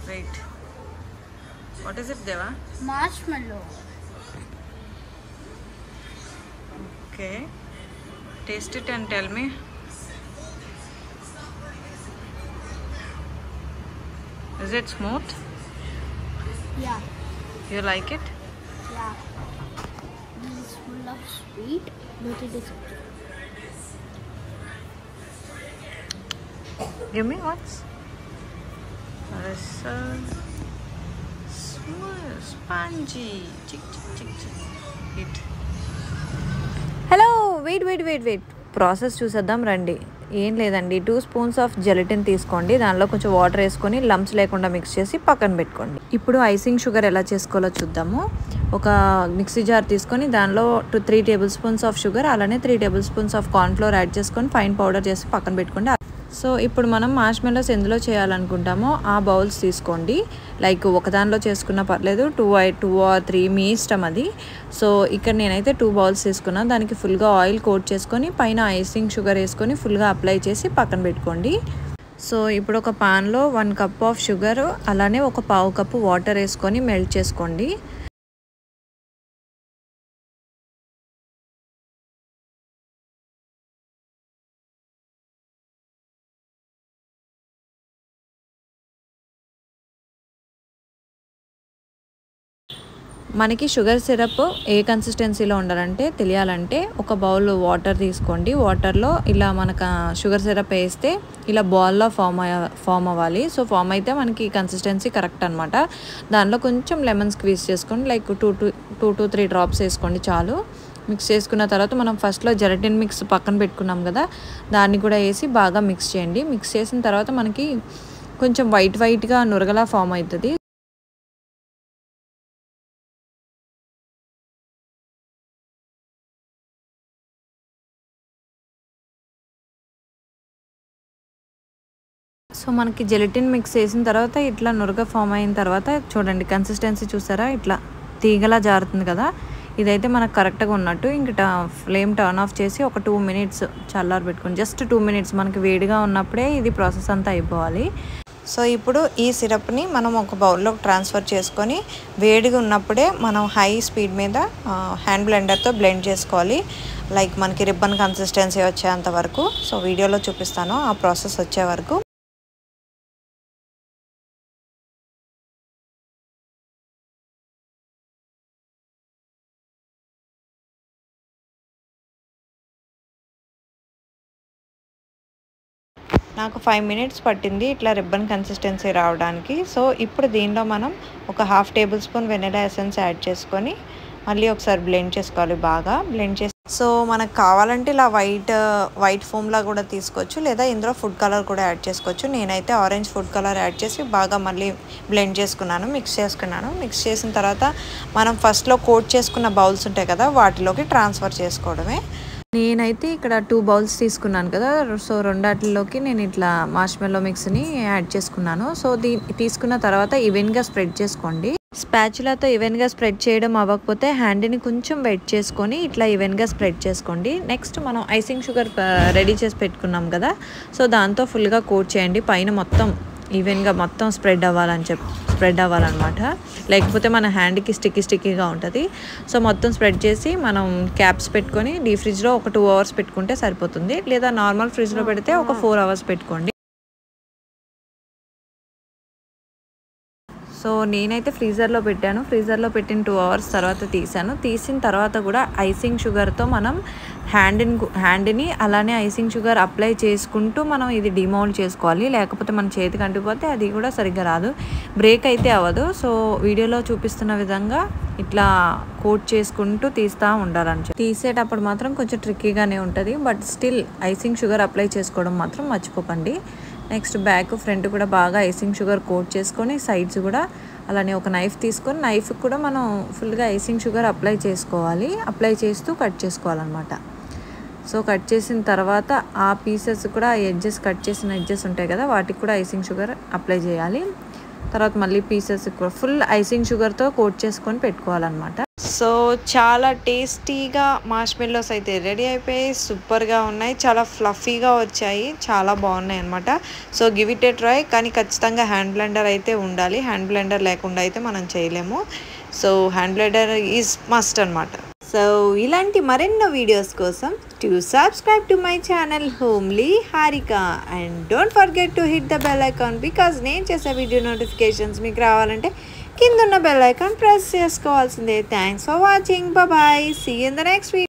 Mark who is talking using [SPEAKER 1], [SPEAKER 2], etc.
[SPEAKER 1] Wait. What is it, Deva?
[SPEAKER 2] Marshmallow.
[SPEAKER 1] Okay. Taste it and tell me. Is it smooth?
[SPEAKER 2] Yeah.
[SPEAKER 1] You like it?
[SPEAKER 2] Yeah. This is full of sweet, but it is okay.
[SPEAKER 1] Give me once. So smooth, spongy. Chick, chick, chick, chick. Eat.
[SPEAKER 3] Hello wait process చూసేద్దాం రండి. ఏం లేదండి, 2 spoons of gelatin తీసుకోండి. దానిలో కొంచెం water వేసుకొని lumps లేకుండా mix చేసి పక్కన పెట్టుకోండి. ఇప్పుడు ఐసింగ్ షుగర్ ఎలా చేసుకోవాలో చూద్దాము. ఒక మిక్సీ జార్ తీసుకొని దానిలో 3 టేబుల్ స్పూన్స్ ఆఫ్ షుగర్, అలానే 3 table spoons of cornflour add చేసుకొని ఫైన్ పౌడర్ చేసి పక్కన పెట్టుకోండి. సో ఇప్పుడు మనం మార్ష్మెల్లోస్ ఎందులో చేయాలనుకుంటామో ఆ బౌల్స్ తీసుకోండి. లైక్ ఒక దానిలో చేసుకున్నా పర్లేదు, 2 or 3 మీ ఇష్టం అది. సో ఇక్కడ నేనైతే 2 బౌల్స్ తీసుకున్నాను. దానికి ఫుల్గా ఆయిల్ కోట్ చేసుకొని పైన ఐసింగ్ షుగర్ వేసుకొని ఫుల్గా అప్లై చేసి పక్కన పెట్టుకోండి. సో ఇప్పుడు ఒక పాన్లో 1 కప్ ఆఫ్ షుగర్, అలానే ఒక పావు కప్పు వాటర్ వేసుకొని మెల్ట్ చేసుకోండి. మనకి షుగర్ సిరప్ ఏ కన్సిస్టెన్సీలో ఉండాలంటే తెలియాలంటే ఒక బౌల్ వాటర్ తీసుకోండి. వాటర్లో ఇలా మనకు షుగర్ సిరప్ వేస్తే ఇలా బాల్లో ఫామ్ అవ్వాలి. సో ఫామ్ అయితే మనకి కన్సిస్టెన్సీ కరెక్ట్ అనమాట. దానిలో కొంచెం లెమన్ స్క్వీజ్ చేసుకోండి, లైక్ 2 to 3 డ్రాప్స్ వేసుకోండి చాలు. మిక్స్ చేసుకున్న తర్వాత మనం ఫస్ట్లో జెలటిన్ మిక్స్ పక్కన పెట్టుకున్నాం కదా, దాన్ని కూడా వేసి బాగా మిక్స్ చేయండి. మిక్స్ చేసిన తర్వాత మనకి కొంచెం వైట్గా నురగలా ఫామ్ అవుతుంది. సో మనకి జెలటిన్ మిక్స్ చేసిన తర్వాత ఇట్లా నురగ ఫామ్ అయిన తర్వాత చూడండి, కన్సిస్టెన్సీ చూసారా, ఇట్లా తీగలా జారుతుంది కదా. ఇదైతే మనకు కరెక్ట్గా ఉన్నట్టు. ఇంక ఫ్లేమ్ టర్న్ ఆఫ్ చేసి ఒక 2 మినిట్స్ చల్లారి పెట్టుకోండి. జస్ట్ 2 మినిట్స్, మనకి వేడిగా ఉన్నప్పుడే ఇది ప్రాసెస్ అంతా అయిపోవాలి. సో ఇప్పుడు ఈ సిరప్ని మనం ఒక బౌల్లోకి ట్రాన్స్ఫర్ చేసుకొని వేడిగా ఉన్నప్పుడే మనం హై స్పీడ్ మీద హ్యాండ్ బ్లెండర్తో బ్లెండ్ చేసుకోవాలి. లైక్ మనకి రిబ్బన్ కన్సిస్టెన్సీ వచ్చేంత వరకు. సో వీడియోలో చూపిస్తాను ఆ ప్రాసెస్ వచ్చే వరకు. నాకు 5 మినిట్స్ పట్టింది ఇట్లా రిబ్బన్ కన్సిస్టెన్సీ రావడానికి. సో ఇప్పుడు దీనిలో మనం ఒక 1/2 table spoon vanilla essence add చేసుకొని మళ్ళీ ఒకసారి బ్లెండ్ చేసుకోవాలి. బాగా బ్లెండ్ చేసి సో మనకు కావాలంటే ఇలా వైట్ ఫోమ్లా కూడా తీసుకోవచ్చు, లేదా ఇందులో ఫుడ్ కలర్ కూడా యాడ్ చేసుకోవచ్చు. నేనైతే ఆరెంజ్ ఫుడ్ కలర్ యాడ్ చేసి బాగా మళ్ళీ బ్లెండ్ చేసుకున్నాను, మిక్స్ చేసుకున్నాను. మిక్స్ చేసిన తర్వాత మనం ఫస్ట్లో కోట్ చేసుకున్న బౌల్స్ ఉంటాయి కదా, వాటిలోకి ట్రాన్స్ఫర్ చేసుకోవడమే. నేనైతే ఇక్కడ 2 బౌల్స్ తీసుకున్నాను కదా, సో రెండాటిలోకి నేను ఇట్లా మార్ష్మెల్లో మిక్స్ని యాడ్ చేసుకున్నాను. సో తీసుకున్న తర్వాత ఈవెన్గా స్ప్రెడ్ చేసుకోండి. స్పాచులాతో ఈవెన్గా స్ప్రెడ్ చేయడం అవ్వకపోతే హ్యాండ్ని కొంచెం వెట్ చేసుకొని ఇట్లా ఈవెన్గా స్ప్రెడ్ చేసుకోండి. నెక్స్ట్ మనం ఐసింగ్ షుగర్ రెడీ చేసి పెట్టుకున్నాం కదా, సో దాంతో ఫుల్గా కోట్ చేయండి. పైన మొత్తం ఈవెన్గా మొత్తం స్ప్రెడ్ అవ్వాలన్నమాట. లేకపోతే మన హ్యాండ్కి స్టిక్కీగా ఉంటుంది. సో మొత్తం స్ప్రెడ్ చేసి మనం క్యాప్స్ పెట్టుకొని డీప్ ఫ్రిడ్జ్లో ఒక 2 అవర్స్ పెట్టుకుంటే సరిపోతుంది, లేదా నార్మల్ ఫ్రిడ్జ్లో పెడితే ఒక 4 అవర్స్ పెట్టుకోండి. సో నేనైతే ఫ్రీజర్లో పెట్టాను. ఫ్రీజర్లో పెట్టిన 2 అవర్స్ తర్వాత తీసాను. తీసిన తర్వాత కూడా ఐసింగ్ షుగర్తో మనం హ్యాండ్ని అలానే ఐసింగ్ షుగర్ అప్లై చేసుకుంటూ మనం ఇది డిమౌల్డ్ చేసుకోవాలి. లేకపోతే మన చేతికి అంటిపోతే అది కూడా సరిగ్గా రాదు, బ్రేక్ అయితే అవ్వదు. సో వీడియోలో చూపిస్తున్న విధంగా ఇట్లా కోట్ చేసుకుంటూ తీస్తూ ఉండాలని. తీసేటప్పుడు మాత్రం కొంచెం ట్రిక్కీగానే ఉంటుంది, but still icing sugar apply చేసుకోవడం మాత్రం మర్చిపోకండి. నెక్స్ట్ బ్యాక్ ఫ్రంట్ కూడా బాగా ఐసింగ్ షుగర్ కోట్ చేసుకొని సైడ్స్ కూడా అలానే ఒక నైఫ్ తీసుకొని నైఫ్కి కూడా మనం ఫుల్గా ఐసింగ్ షుగర్ అప్లై చేసుకోవాలి. అప్లై చేస్తూ కట్ చేసుకోవాలన్నమాట. సో కట్ చేసిన తర్వాత ఆ పీసెస్ కూడా కట్ చేసిన ఎడ్జెస్ ఉంటాయి కదా, వాటికి కూడా ఐసింగ్ షుగర్ అప్లై చేయాలి. తర్వాత మళ్ళీ పీసెస్ ఫుల్ ఐసింగ్ షుగర్తో కోట్ చేసుకొని పెట్టుకోవాలన్నమాట. సో చాలా టేస్టీగా మార్ష్మెల్లోస్ అయితే రెడీ అయిపోయి సూపర్గా ఉన్నాయి, చాలా ఫ్లఫీగా వచ్చాయి, చాలా బాగున్నాయి అనమాట. So give it A try. కానీ ఖచ్చితంగా హ్యాండ్ బ్లెండర్ అయితే ఉండాలి, హ్యాండ్ బ్లెండర్ లేకుండా అయితే మనం చేయలేము. So hand blender is must అనమాట. సో ఇలాంటి మరెన్నో వీడియోస్ కోసం to subscribe to my channel homely Harika and don't forget to hit the bell icon because నేను చేసే వీడియో నోటిఫికేషన్స్ మీకు రావాలంటే కింద ఉన్న బెల్ ఐకాన్ ప్రెస్ చేసుకోవాల్సిందే. Thanks for watching. Bye. See you in the next video.